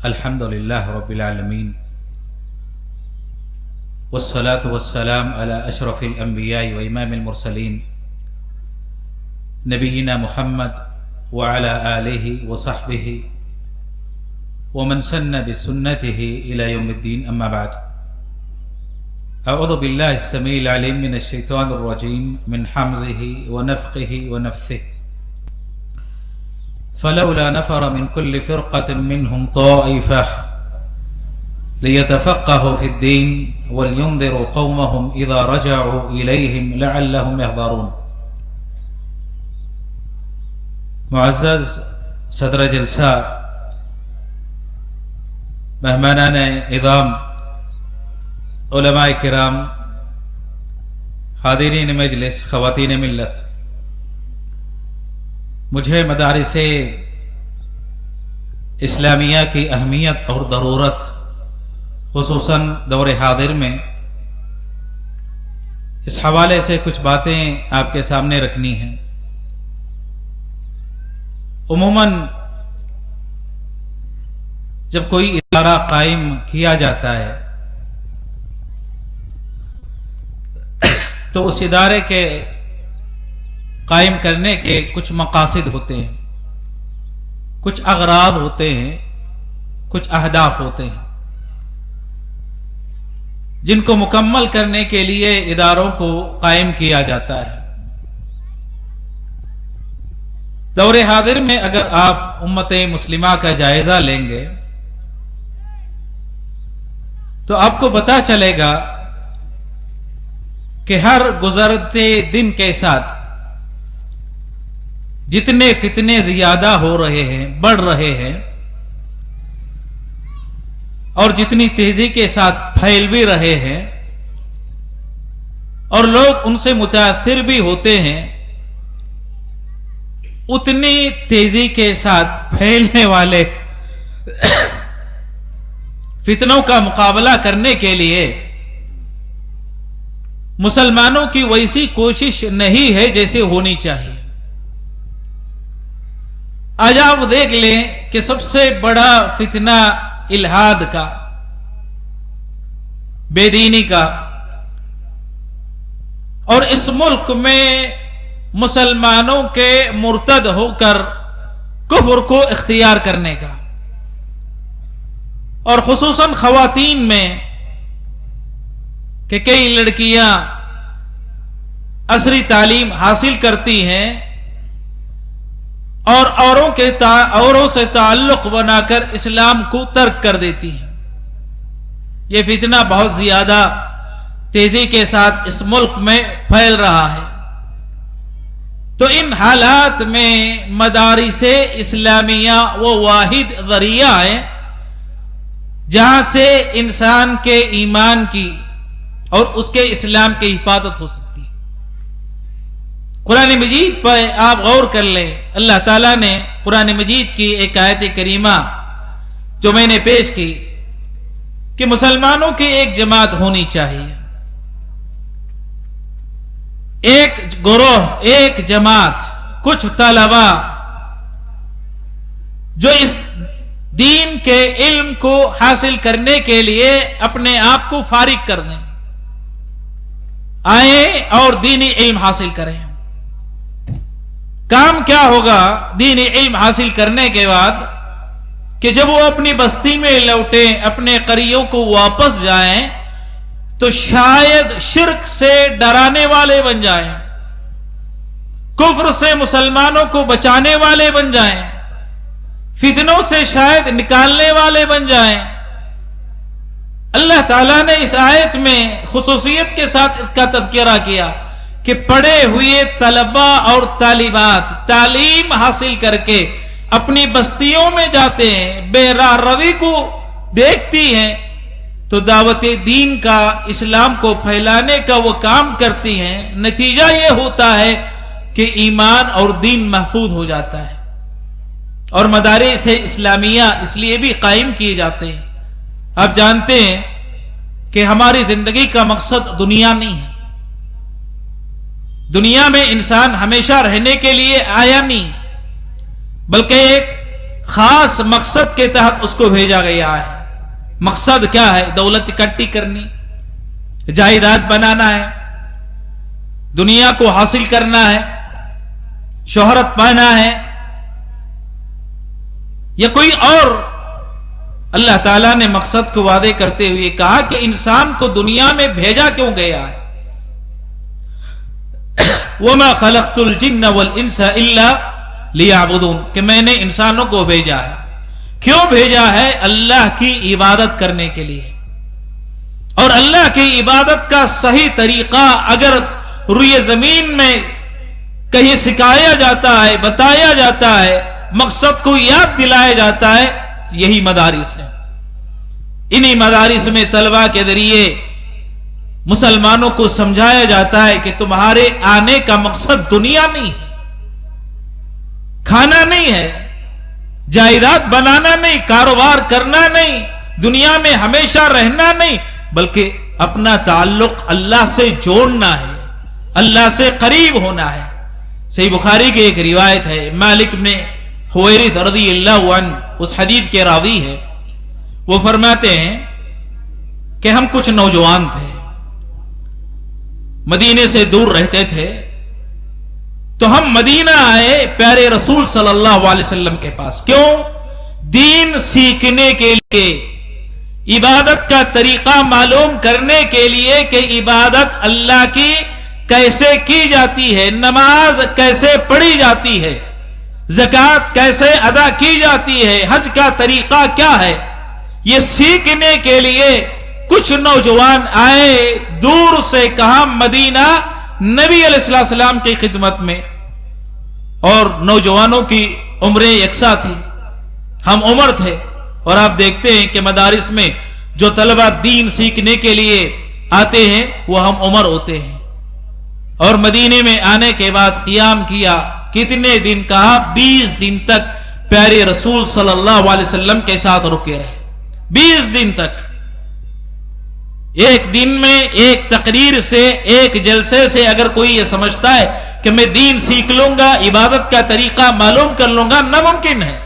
الحمد لله رب العالمين والصلاة والسلام على أشرف الأنبياء وإمام المرسلين نبينا محمد وعلى آله وصحبه ومن سن بسنته إلى يوم الدين. أما بعد، أعوذ بالله السميع العليم من الشيطان الرجيم من حمزه ونفخه ونفثه. فلولا نفر من كل فرقة منهم طائفة ليتفقهوا في الدين ولينذروا قومهم إذا رجعوا إليهم لعلهم يحذرون. معزز صدر جلسہ، مہمانان اعظام، علماء کرام، حاضرین مجلس، خواتین ملت، مجھے مدارس اسلامیہ کی اہمیت اور ضرورت خصوصاً دور حاضر میں اس حوالے سے کچھ باتیں آپ کے سامنے رکھنی ہیں. عموماً جب کوئی ادارہ قائم کیا جاتا ہے تو اس ادارے کے قائم کرنے کے کچھ مقاصد ہوتے ہیں، کچھ اغراض ہوتے ہیں، کچھ اہداف ہوتے ہیں جن کو مکمل کرنے کے لیے اداروں کو قائم کیا جاتا ہے. دور حاضر میں اگر آپ امت مسلمہ کا جائزہ لیں گے تو آپ کو پتہ چلے گا کہ ہر گزرتے دن کے ساتھ جتنے فتنے زیادہ ہو رہے ہیں، بڑھ رہے ہیں، اور جتنی تیزی کے ساتھ پھیل بھی رہے ہیں اور لوگ ان سے متاثر بھی ہوتے ہیں، اتنی تیزی کے ساتھ پھیلنے والے فتنوں کا مقابلہ کرنے کے لیے مسلمانوں کی ویسی کوشش نہیں ہے جیسے ہونی چاہیے. آج آپ دیکھ لیں کہ سب سے بڑا فتنہ الحاد کا، بے دینی کا، اور اس ملک میں مسلمانوں کے مرتد ہو کر کفر کو اختیار کرنے کا، اور خصوصاً خواتین میں کہ کئی لڑکیاں عصری تعلیم حاصل کرتی ہیں اور اوروں سے تعلق بنا کر اسلام کو ترک کر دیتی ہیں. یہ فتنہ بہت زیادہ تیزی کے ساتھ اس ملک میں پھیل رہا ہے. تو ان حالات میں مدارس اسلامیہ وہ واحد ذریعہ ہے جہاں سے انسان کے ایمان کی اور اس کے اسلام کی حفاظت ہو سکتی ہے. قرآن مجید پر آپ غور کر لیں، اللہ تعالیٰ نے قرآن مجید کی ایک آیت کریمہ جو میں نے پیش کی کہ مسلمانوں کی ایک جماعت ہونی چاہیے، ایک گروہ، ایک جماعت، کچھ طلبا جو اس دین کے علم کو حاصل کرنے کے لیے اپنے آپ کو فارغ کر دیں، آئیں اور دینی علم حاصل کریں. کام کیا ہوگا دینی علم حاصل کرنے کے بعد کہ جب وہ اپنی بستی میں لوٹیں، اپنے قریوں کو واپس جائیں تو شاید شرک سے ڈرانے والے بن جائیں، کفر سے مسلمانوں کو بچانے والے بن جائیں، فتنوں سے شاید نکالنے والے بن جائیں. اللہ تعالیٰ نے اس آیت میں خصوصیت کے ساتھ اس کا تذکرہ کیا کہ پڑھے ہوئے طلبا اور طالبات تعلیم حاصل کر کے اپنی بستیوں میں جاتے ہیں، بے راہ روی کو دیکھتی ہیں تو دعوت دین کا، اسلام کو پھیلانے کا وہ کام کرتی ہیں. نتیجہ یہ ہوتا ہے کہ ایمان اور دین محفوظ ہو جاتا ہے. اور مدارس اسلامیہ اس لیے بھی قائم کیے جاتے ہیں. آپ جانتے ہیں کہ ہماری زندگی کا مقصد دنیا نہیں ہے. دنیا میں انسان ہمیشہ رہنے کے لیے آیا نہیں، بلکہ ایک خاص مقصد کے تحت اس کو بھیجا گیا ہے. مقصد کیا ہے؟ دولت اکٹھی کرنی، جائیداد بنانا ہے، دنیا کو حاصل کرنا ہے، شہرت پانا ہے، یا کوئی اور. اللہ تعالیٰ نے مقصد کو واضح کرتے ہوئے کہا کہ انسان کو دنیا میں بھیجا کیوں گیا ہے. وَمَا خَلَقْتُ الْجِنَّ وَالْإِنسَ إِلَّا لِيَعْبُدُونَ، کہ میں نے انسانوں کو بھیجا ہے. کیوں بھیجا ہے؟ اللہ کی عبادت کرنے کے لیے. اور اللہ کی عبادت کا صحیح طریقہ اگر روئے زمین میں کہیں سکھایا جاتا ہے، بتایا جاتا ہے، مقصد کو یاد دلایا جاتا ہے، یہی مدارس ہے. انہی مدارس میں طلبہ کے ذریعے مسلمانوں کو سمجھایا جاتا ہے کہ تمہارے آنے کا مقصد دنیا نہیں ہے، کھانا نہیں ہے، جائیداد بنانا نہیں، کاروبار کرنا نہیں، دنیا میں ہمیشہ رہنا نہیں، بلکہ اپنا تعلق اللہ سے جوڑنا ہے، اللہ سے قریب ہونا ہے. صحیح بخاری کی ایک روایت ہے، مالک بن حویرث رضی اللہ عنہ اس حدیث کے راوی ہے. وہ فرماتے ہیں کہ ہم کچھ نوجوان تھے، مدینے سے دور رہتے تھے، تو ہم مدینہ آئے پیارے رسول صلی اللہ علیہ وسلم کے پاس. کیوں؟ دین سیکھنے کے لیے، عبادت کا طریقہ معلوم کرنے کے لیے کہ عبادت اللہ کی کیسے کی جاتی ہے، نماز کیسے پڑھی جاتی ہے، زکوٰۃ کیسے ادا کی جاتی ہے، حج کا طریقہ کیا ہے، یہ سیکھنے کے لیے کچھ نوجوان آئے دور سے. کہاں؟ مدینہ، نبی علیہ السلام کی خدمت میں. اور نوجوانوں کی عمریں یکساں تھی، ہم عمر تھے. اور آپ دیکھتے ہیں کہ مدارس میں جو طلبہ دین سیکھنے کے لیے آتے ہیں وہ ہم عمر ہوتے ہیں. اور مدینے میں آنے کے بعد قیام کیا. کتنے دن؟ کہا 20 دن تک پیارے رسول صلی اللہ علیہ وسلم کے ساتھ رکے رہے. 20 دن تک. ایک دن میں ایک تقریر سے، ایک جلسے سے اگر کوئی یہ سمجھتا ہے کہ میں دین سیکھ لوں گا، عبادت کا طریقہ معلوم کر لوں گا، ناممکن ہے.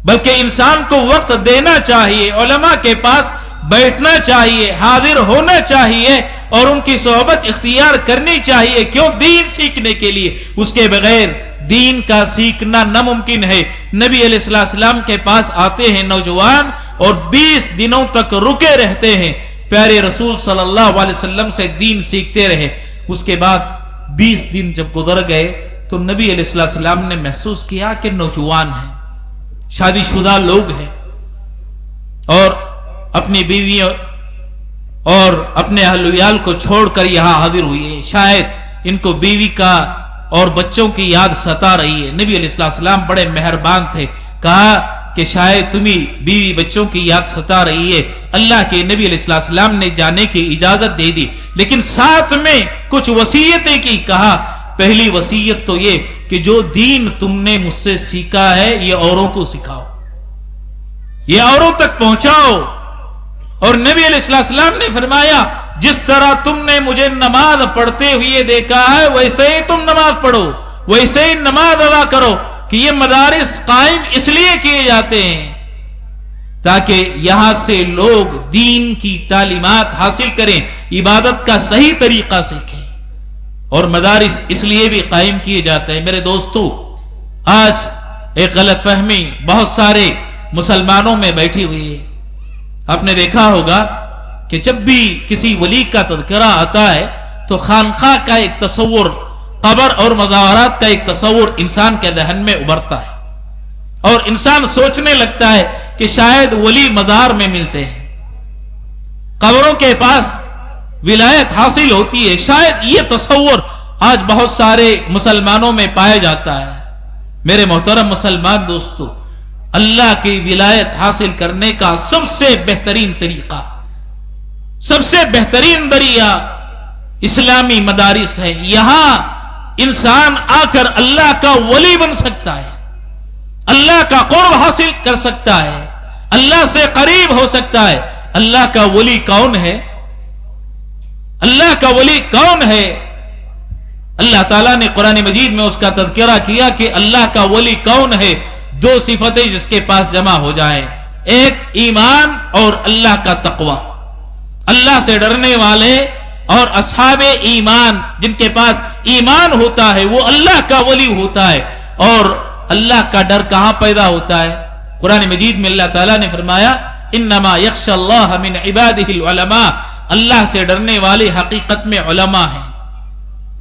بلکہ انسان کو وقت دینا چاہیے، علماء کے پاس بیٹھنا چاہیے، حاضر ہونا چاہیے اور ان کی صحبت اختیار کرنی چاہیے. کیوں؟ دین سیکھنے کے لیے. اس کے بغیر دین کا سیکھنا ناممکن ہے. نبی علیہ السلام کے پاس آتے ہیں نوجوان اور 20 دنوں تک رکے رہتے ہیں. پیارے رسول صلی اللہ علیہ وسلم سے دین سیکھتے رہے. اس کے بعد 20 دن جب گزر گئے تو نبی علیہ السلام نے محسوس کیا کہ نوجوان ہیں، شادی شدہ لوگ ہیں، اور اپنی بیوی اور اپنے اہل ویال کو چھوڑ کر یہاں حاضر ہوئی. شاید ان کو بیوی کا اور بچوں کی یاد ستا رہی ہے. نبی علیہ السلام بڑے مہربان تھے. کہا کہ شاید تمہیں بیوی بچوں کی یاد ستا رہی ہے. اللہ کے نبی علیہ السلام نے جانے کی اجازت دے دی، لیکن ساتھ میں کچھ وصیتیں کی. کہا پہلی وصیت تو یہ کہ جو دین تم نے مجھ سے سیکھا ہے یہ اوروں کو سکھاؤ، یہ اوروں تک پہنچاؤ. اور نبی علیہ السلام نے فرمایا جس طرح تم نے مجھے نماز پڑھتے ہوئے دیکھا ہے ویسے ہی تم نماز پڑھو، ویسے ہی نماز ادا کرو. کہ یہ مدارس قائم اس لیے کیے جاتے ہیں تاکہ یہاں سے لوگ دین کی تعلیمات حاصل کریں، عبادت کا صحیح طریقہ سیکھیں. اور مدارس اس لیے بھی قائم کیے جاتے ہیں. میرے دوستو، آج ایک غلط فہمی بہت سارے مسلمانوں میں بیٹھی ہوئی ہے. آپ نے دیکھا ہوگا کہ جب بھی کسی ولی کا تذکرہ آتا ہے تو خانقاہ کا ایک تصور، قبر اور مزارات کا ایک تصور انسان کے ذہن میں ابھرتا ہے، اور انسان سوچنے لگتا ہے کہ شاید ولی مزار میں ملتے ہیں، قبروں کے پاس ولایت حاصل ہوتی ہے. شاید یہ تصور آج بہت سارے مسلمانوں میں پایا جاتا ہے. میرے محترم مسلمان دوستو، اللہ کی ولایت حاصل کرنے کا سب سے بہترین طریقہ، سب سے بہترین ذریعہ اسلامی مدارس ہے. یہاں انسان آ کر اللہ کا ولی بن سکتا ہے، اللہ کا قرب حاصل کر سکتا ہے، اللہ سے قریب ہو سکتا ہے. اللہ کا ولی کون ہے؟ اللہ کا ولی کون ہے؟ اللہ تعالیٰ نے قرآن مجید میں اس کا تذکرہ کیا کہ اللہ کا ولی کون ہے؟ دو صفتیں جس کے پاس جمع ہو جائیں، ایک ایمان اور اللہ کا تقوی، اللہ سے ڈرنے والے اور اصحاب ایمان جن کے پاس ایمان ہوتا ہے وہ اللہ کا ولی ہوتا ہے۔ اور اللہ کا ڈر کہاں پیدا ہوتا ہے؟ قرآن مجید میں اللہ تعالیٰ نے فرمایا انما یخشی اللہ من عبادہ العلماء، اللہ سے ڈرنے والے حقیقت میں علماء ہیں۔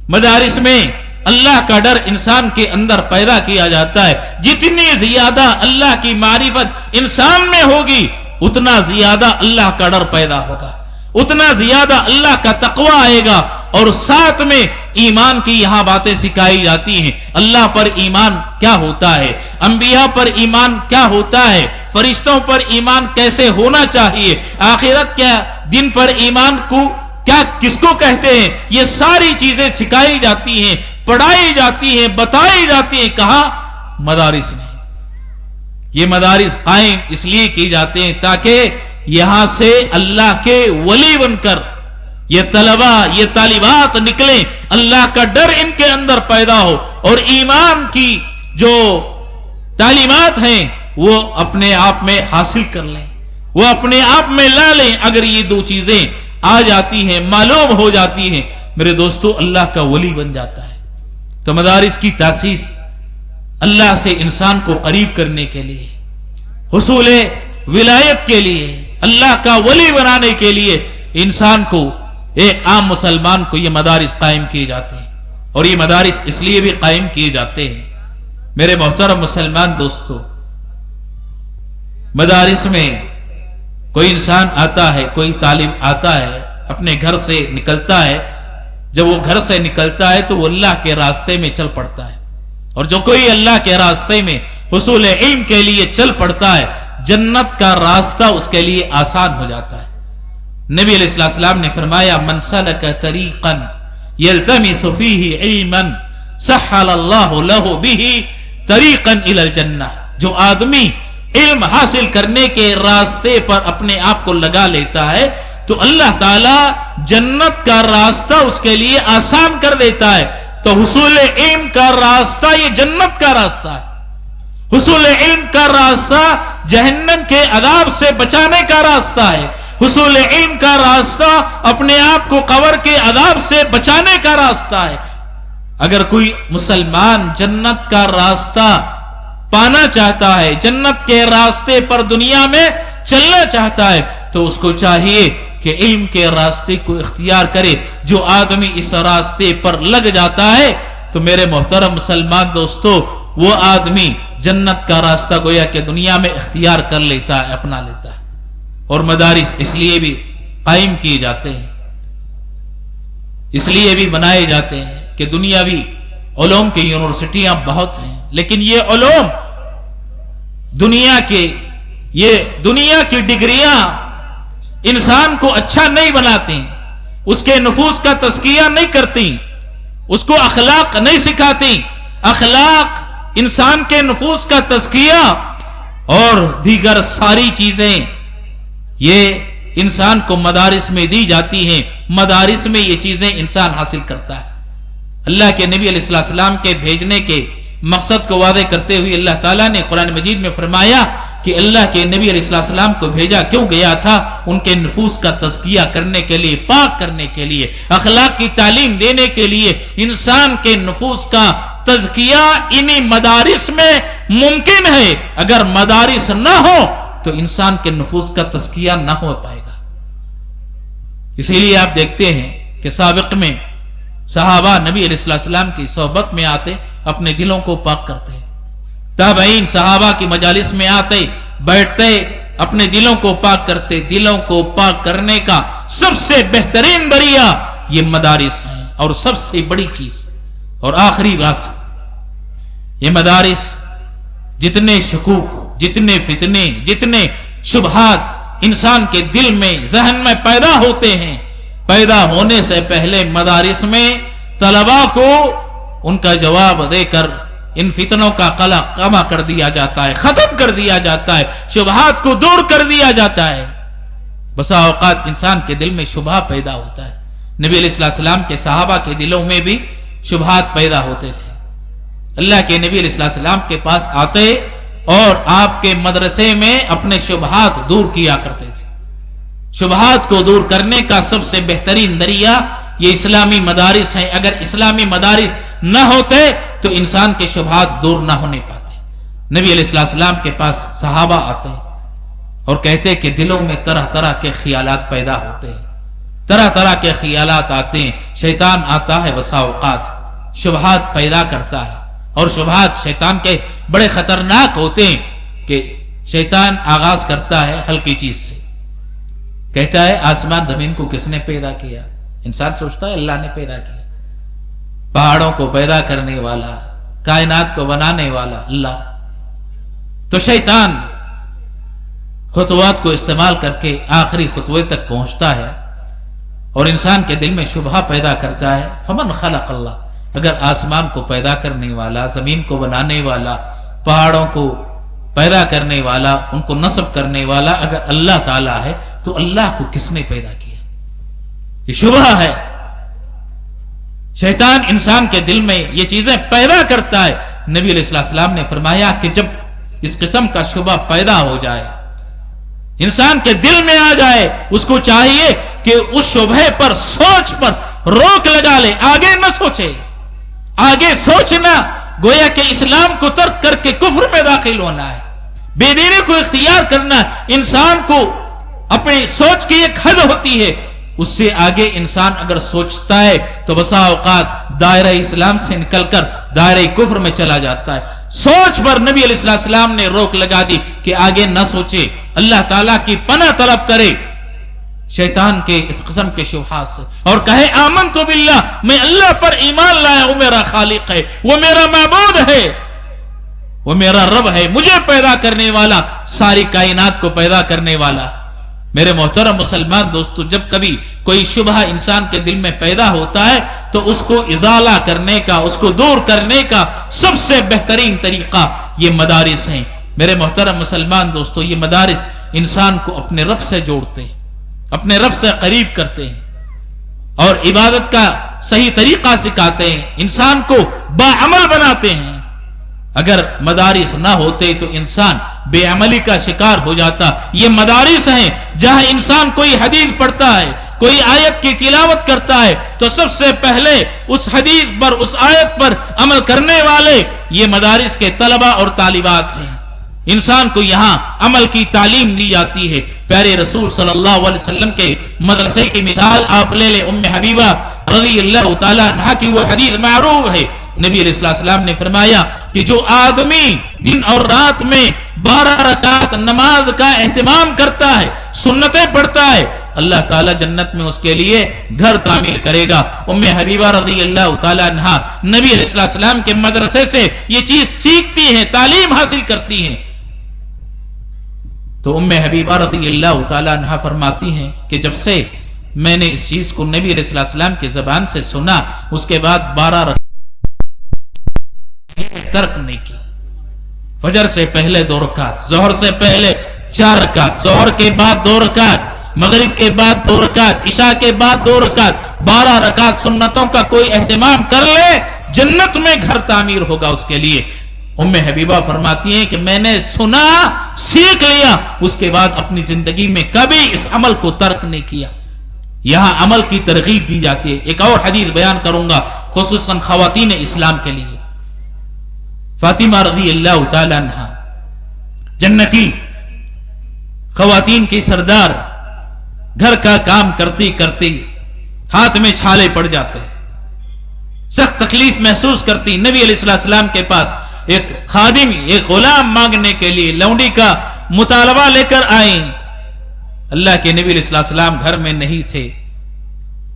مدارس میں اللہ کا ڈر انسان کے اندر پیدا کیا جاتا ہے۔ جتنی زیادہ اللہ کی معرفت انسان میں ہوگی اتنا زیادہ اللہ کا ڈر پیدا ہوگا، اتنا زیادہ اللہ کا تقوی آئے گا، اور ساتھ میں ایمان کی یہاں باتیں سکھائی جاتی ہیں۔ اللہ پر ایمان کیا ہوتا ہے، انبیاء پر ایمان کیا ہوتا ہے، فرشتوں پر ایمان کیسے ہونا چاہیے، آخرت کیا دن پر ایمان کو کیا کس کو کہتے ہیں، یہ ساری چیزیں سکھائی جاتی ہیں، پڑھائی جاتی ہیں، بتائی جاتی ہیں۔ کہاں؟ مدارس میں۔ یہ مدارس قائم اس لیے کی جاتے ہیں تاکہ یہاں سے اللہ کے ولی بن کر یہ طلبہ، یہ طالبات نکلیں، اللہ کا ڈر ان کے اندر پیدا ہو، اور ایمان کی جو تعلیمات ہیں وہ اپنے آپ میں حاصل کر لیں، وہ اپنے آپ میں لا لیں۔ اگر یہ دو چیزیں آ جاتی ہیں، معلوم ہو جاتی ہیں، میرے دوستو اللہ کا ولی بن جاتا ہے۔ تو مدارس کی تاسیس اللہ سے انسان کو قریب کرنے کے لیے، حصول ولایت کے لیے، اللہ کا ولی بنانے کے لیے انسان کو، ایک عام مسلمان کو یہ مدارس قائم کیے جاتے ہیں۔ اور یہ مدارس اس لیے بھی قائم کیے جاتے ہیں میرے محترم مسلمان دوستو، مدارس میں کوئی انسان آتا ہے، کوئی طالب آتا ہے، اپنے گھر سے نکلتا ہے، جب وہ گھر سے نکلتا ہے تو وہ اللہ کے راستے میں چل پڑتا ہے، اور جو کوئی اللہ کے راستے میں حصول علم کے لیے چل پڑتا ہے جنت کا راستہ اس کے لیے آسان ہو جاتا ہے۔ نبی علیہ السلام نے فرمایا من سلک طریقا یلتمس فیہ علما سہل اللہ لہ بہ طریقا الی الجنہ، جو آدمی علم حاصل کرنے کے راستے پر اپنے آپ کو لگا لیتا ہے تو اللہ تعالی جنت کا راستہ اس کے لیے آسان کر دیتا ہے۔ تو حصول علم کا راستہ یہ جنت کا راستہ ہے، حصول علم کا راستہ جہنم کے عذاب سے بچانے کا راستہ ہے، حصول علم کا راستہ اپنے آپ کو قبر کے عذاب سے بچانے کا راستہ ہے۔ اگر کوئی مسلمان جنت کا راستہ پانا چاہتا ہے، جنت کے راستے پر دنیا میں چلنا چاہتا ہے، تو اس کو چاہیے کہ علم کے راستے کو اختیار کرے۔ جو آدمی اس راستے پر لگ جاتا ہے تو میرے محترم مسلمان دوستو وہ آدمی جنت کا راستہ گویا کہ دنیا میں اختیار کر لیتا ہے، اپنا لیتا ہے۔ اور مدارس اس لیے بھی قائم کیے جاتے ہیں، اس لیے بھی بنائے جاتے ہیں کہ دنیاوی علوم کی یونیورسٹیاں بہت ہیں، لیکن یہ علوم دنیا کی ڈگریاں انسان کو اچھا نہیں بناتی، اس کے نفوس کا تزکیہ نہیں کرتی، اس کو اخلاق نہیں سکھاتی۔ اخلاق، انسان کے نفوس کا تزکیہ اور دیگر ساری چیزیں یہ انسان کو مدارس میں دی جاتی ہیں، مدارس میں یہ چیزیں انسان حاصل کرتا ہے۔ اللہ کے نبی علیہ السلام کے بھیجنے کے مقصد کو واضح کرتے ہوئے اللہ تعالیٰ نے قرآن مجید میں فرمایا کہ اللہ کے نبی علیہ السلام کو بھیجا کیوں گیا تھا؟ ان کے نفوس کا تزکیہ کرنے کے لیے، پاک کرنے کے لیے، اخلاق کی تعلیم دینے کے لیے۔ انسان کے نفوس کا تزکیہ انہی مدارس میں ممکن ہے، اگر مدارس نہ ہو تو انسان کے نفوس کا تزکیہ نہ ہو پائے گا۔ اسی لیے آپ دیکھتے ہیں کہ سابق میں صحابہ نبی علیہ السلام کی صحبت میں آتے، اپنے دلوں کو پاک کرتے، تابعین صحابہ کی مجالس میں آتے، بیٹھتے، اپنے دلوں کو پاک کرتے۔ دلوں کو پاک کرنے کا سب سے بہترین ذریعہ یہ مدارس ہیں، اور سب سے بڑی چیز اور آخری بات، یہ مدارس جتنے شکوک، جتنے فتنے، جتنے شبہات انسان کے دل میں، ذہن میں پیدا ہوتے ہیں، پیدا ہونے سے پہلے مدارس میں طلباء کو ان کا جواب دے کر ان فتنوں کا قلع کما کر دیا جاتا ہے، ختم کر دیا جاتا ہے، شبہات کو دور کر دیا جاتا ہے۔ بسا اوقات انسان کے دل میں شبہ پیدا ہوتا ہے، نبی علیہ السلام کے صحابہ کے دلوں میں بھی شبہات پیدا ہوتے تھے۔ اللہ کے نبی علیہ السلام کے پاس آتے اور آپ کے مدرسے میں اپنے شبہات دور کیا کرتے تھے. شبہات کو دور کرنے کا سب سے بہترین ذریعہ یہ اسلامی مدارس ہیں. اگر اسلامی مدارس نہ ہوتے تو انسان کے شبہات دور نہ ہونے پاتے. نبی علیہ السلام کے پاس صحابہ آتے ہیں اور کہتے کہ دلوں میں طرح طرح کے خیالات پیدا ہوتے ہیں, طرح طرح کے خیالات آتے ہیں. شیطان آتا ہے بسا اوقات شبہات پیدا کرتا ہے, اور شبہات شیطان کے بڑے خطرناک ہوتے ہیں کہ شیطان آغاز کرتا ہے ہلکی چیز سے. کہتا ہے آسمان زمین کو کس نے پیدا کیا؟ انسان سوچتا ہے اللہ نے پیدا کیا. پہاڑوں کو پیدا کرنے والا, کائنات کو بنانے والا اللہ. تو شیطان خطوات کو استعمال کر کے آخری خطوے تک پہنچتا ہے اور انسان کے دل میں شبہ پیدا کرتا ہے. فمن خلق اللہ, اگر آسمان کو پیدا کرنے والا, زمین کو بنانے والا, پہاڑوں کو پیدا کرنے والا, ان کو نصب کرنے والا اگر اللہ تعالیٰ ہے تو اللہ کو کس نے پیدا کیا؟ یہ شبہ ہے. شیطان انسان کے دل میں یہ چیزیں پیدا کرتا ہے. نبی علیہ السلام نے فرمایا کہ جب اس قسم کا شبہ پیدا ہو جائے, انسان کے دل میں آ جائے, اس کو چاہیے کہ اس شبہ پر, سوچ پر روک لگا لے, آگے نہ سوچے. آگے سوچنا گویا کہ اسلام کو ترک کر کے کفر میں داخل ہونا ہے. بے دینی کو اختیار کرنا. انسان کو اپنی سوچ کی ایک حد ہوتی ہے, اس سے آگے انسان اگر سوچتا ہے تو بسا اوقات دائرہ اسلام سے نکل کر دائرہ کفر میں چلا جاتا ہے. سوچ پر نبی علیہ السلام نے روک لگا دی کہ آگے نہ سوچے, اللہ تعالیٰ کی پناہ طلب کرے شیطان کے اس قسم کے شبہات سے, اور کہے آمنت باللہ, میں اللہ پر ایمان لایا, وہ میرا خالق ہے, وہ میرا معبود ہے, وہ میرا رب ہے, مجھے پیدا کرنے والا, ساری کائنات کو پیدا کرنے والا. میرے محترم مسلمان دوستو, جب کبھی کوئی شبہ انسان کے دل میں پیدا ہوتا ہے تو اس کو ازالہ کرنے کا, اس کو دور کرنے کا سب سے بہترین طریقہ یہ مدارس ہیں. میرے محترم مسلمان دوستو, یہ مدارس انسان کو اپنے رب سے جوڑتے ہیں, اپنے رب سے قریب کرتے ہیں, اور عبادت کا صحیح طریقہ سکھاتے ہیں, انسان کو باعمل بناتے ہیں. اگر مدارس نہ ہوتے تو انسان بے عملی کا شکار ہو جاتا. یہ مدارس ہیں جہاں انسان کوئی حدیث پڑھتا ہے, کوئی آیت کی تلاوت کرتا ہے تو سب سے پہلے اس حدیث پر, اس آیت پر عمل کرنے والے یہ مدارس کے طلبہ اور طالبات ہیں. انسان کو یہاں عمل کی تعلیم دی جاتی ہے. پیارے رسول صلی اللہ علیہ وسلم کے مدرسے کی مثال آپ لے لیں. ام حبیبہ رضی اللہ تعالی عنہا کی وہ حدیث معروف ہے. نبی علیہ السلام نے فرمایا کہ جو آدمی دن اور رات میں 12 رکعت نماز کا اہتمام کرتا ہے, سنتیں پڑھتا ہے, اللہ تعالیٰ جنت میں اس کے لیے گھر تعمیر کرے گا. ام حبیبہ رضی اللہ تعالی عنہا نبی علیہ السلام کے مدرسے سے یہ چیز سیکھتی ہیں, تعلیم حاصل کرتی ہیں. تو ام حبیبہ رضی اللہ تعالی عنہا فرماتی ہیں کہ جب سے میں نے اس چیز کو نبی علیہ السلام کی زبان سے سنا, اس کے بعد 12 رکعت ترک نہیں کی. فجر سے پہلے 2 رکعت, ظہر سے پہلے 4 رکعت, ظہر کے بعد 2 رکعت, مغرب کے بعد 2 رکعت, عشاء کے بعد 2 رکعت, 12 رکعت سنتوں کا کوئی اہتمام کر لے, جنت میں گھر تعمیر ہوگا اس کے لیے. ام حبیبہ فرماتی ہیں کہ میں نے سنا, سیکھ لیا, اس کے بعد اپنی زندگی میں کبھی اس عمل کو ترک نہیں کیا. یہاں عمل کی ترغیب دی جاتی ہے. ایک اور حدیث بیان کروں گا خصوصاً خواتین اسلام کے لیے. فاطمہ رضی اللہ تعالی عنہ جنتی خواتین کی سردار, گھر کا کام کرتی کرتی ہاتھ میں چھالے پڑ جاتے ہیں, سخت تکلیف محسوس کرتی. نبی علیہ السلام کے پاس ایک خادم, ایک غلام مانگنے کے لیے لونڈی کا مطالبہ لے کر آئیں. اللہ کے نبی علیہ السلام گھر میں نہیں تھے.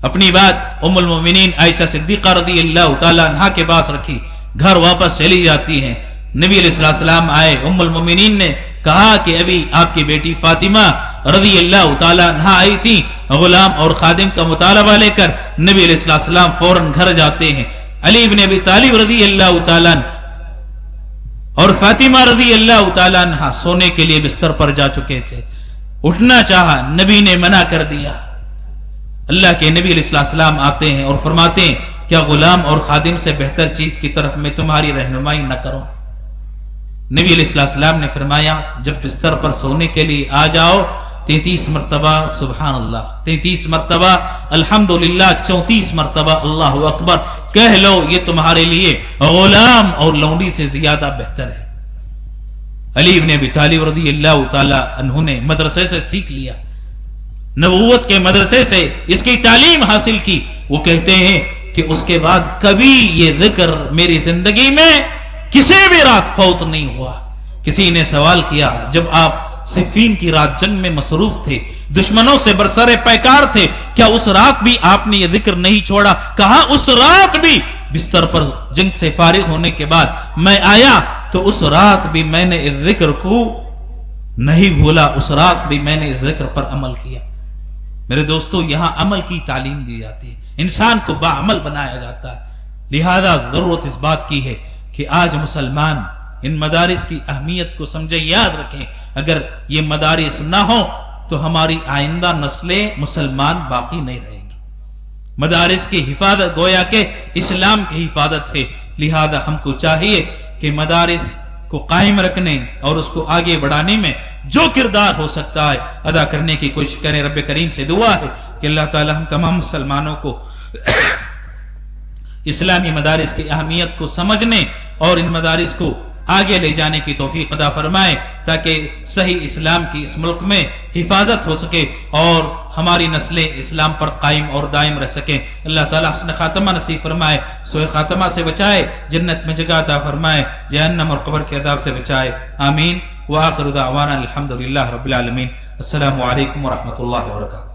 اپنی بات ام المومنین عائشہ صدیقہ رضی اللہ تعالی عنہا کے پاس رکھی, گھر واپس چلی جاتی ہیں. نبی علیہ السلام آئے, ام المومنین نے کہا کہ ابھی آپ کی بیٹی فاطمہ رضی اللہ تعالی عنہا آئی تھی غلام اور خادم کا مطالبہ لے کر. نبی علیہ السلام فوراً گھر جاتے ہیں. علی بن ابی طالب رضی اللہ تعالی عنہ اور فاطمہ رضی اللہ تعالی عنہ سونے کے لیے بستر پر جا چکے تھے. اٹھنا چاہا, نبی نے منع کر دیا. اللہ کے نبی علیہ السلام آتے ہیں اور فرماتے ہیں کیا غلام اور خادم سے بہتر چیز کی طرف میں تمہاری رہنمائی نہ کروں؟ نبی علیہ السلام نے فرمایا جب بستر پر سونے کے لیے آ جاؤ 33 مرتبہ سبحان اللہ، 33 مرتبہ الحمدللہ، 34 مرتبہ اللہ اکبر کہہ لو، یہ تمہارے لیے غلام اور لونڈی سے زیادہ بہتر ہے۔ علی بن ابی طالب رضی اللہ تعالی عنہ نے مدرسے سے سیکھ لیا، نبوت کے مدرسے سے اس کی تعلیم حاصل کی۔ وہ کہتے ہیں کہ اس کے بعد کبھی یہ ذکر میری زندگی میں کسی بھی رات فوت نہیں ہوا۔ کسی نے سوال کیا جب آپ صفین کی رات جنگ میں مصروف تھے، دشمنوں سے برسر پیکار تھے، کیا اس رات بھی آپ نے یہ ذکر نہیں چھوڑا؟ کہا اس رات بھی بستر پر جنگ سے فارغ ہونے کے بعد میں آیا تو اس رات بھی میں نے اس ذکر کو نہیں بھولا، اس رات بھی میں نے اس ذکر پر عمل کیا۔ میرے دوستو، یہاں عمل کی تعلیم دی جاتی ہے، انسان کو باعمل بنایا جاتا ہے۔ لہذا ضرورت اس بات کی ہے کہ آج مسلمان ان مدارس کی اہمیت کو سمجھیں، یاد رکھیں۔ اگر یہ مدارس نہ ہوں تو ہماری آئندہ نسلیں مسلمان باقی نہیں رہیں گی۔ مدارس کی حفاظت گویا کہ اسلام کی حفاظت ہے، لہذا ہم کو چاہیے کہ مدارس کو قائم رکھنے اور اس کو آگے بڑھانے میں جو کردار ہو سکتا ہے ادا کرنے کی کوشش کریں۔ رب کریم سے دعا ہے کہ اللہ تعالی ہم تمام مسلمانوں کو اسلامی مدارس کی اہمیت کو سمجھنے اور ان مدارس کو آگے لے جانے کی توفیق عطا فرمائے، تاکہ صحیح اسلام کی اس ملک میں حفاظت ہو سکے اور ہماری نسلیں اسلام پر قائم اور دائم رہ سکیں۔ اللہ تعالیٰ حسن خاتمہ نصیب فرمائے، سوء خاتمہ سے بچائے، جنت میں جگہ عطا فرمائے، جہنم اور قبر کے عذاب سے بچائے، آمین۔ وآخر دعوانا الحمدللہ رب العالمین۔ السلام علیکم ورحمۃ اللہ وبرکاتہ۔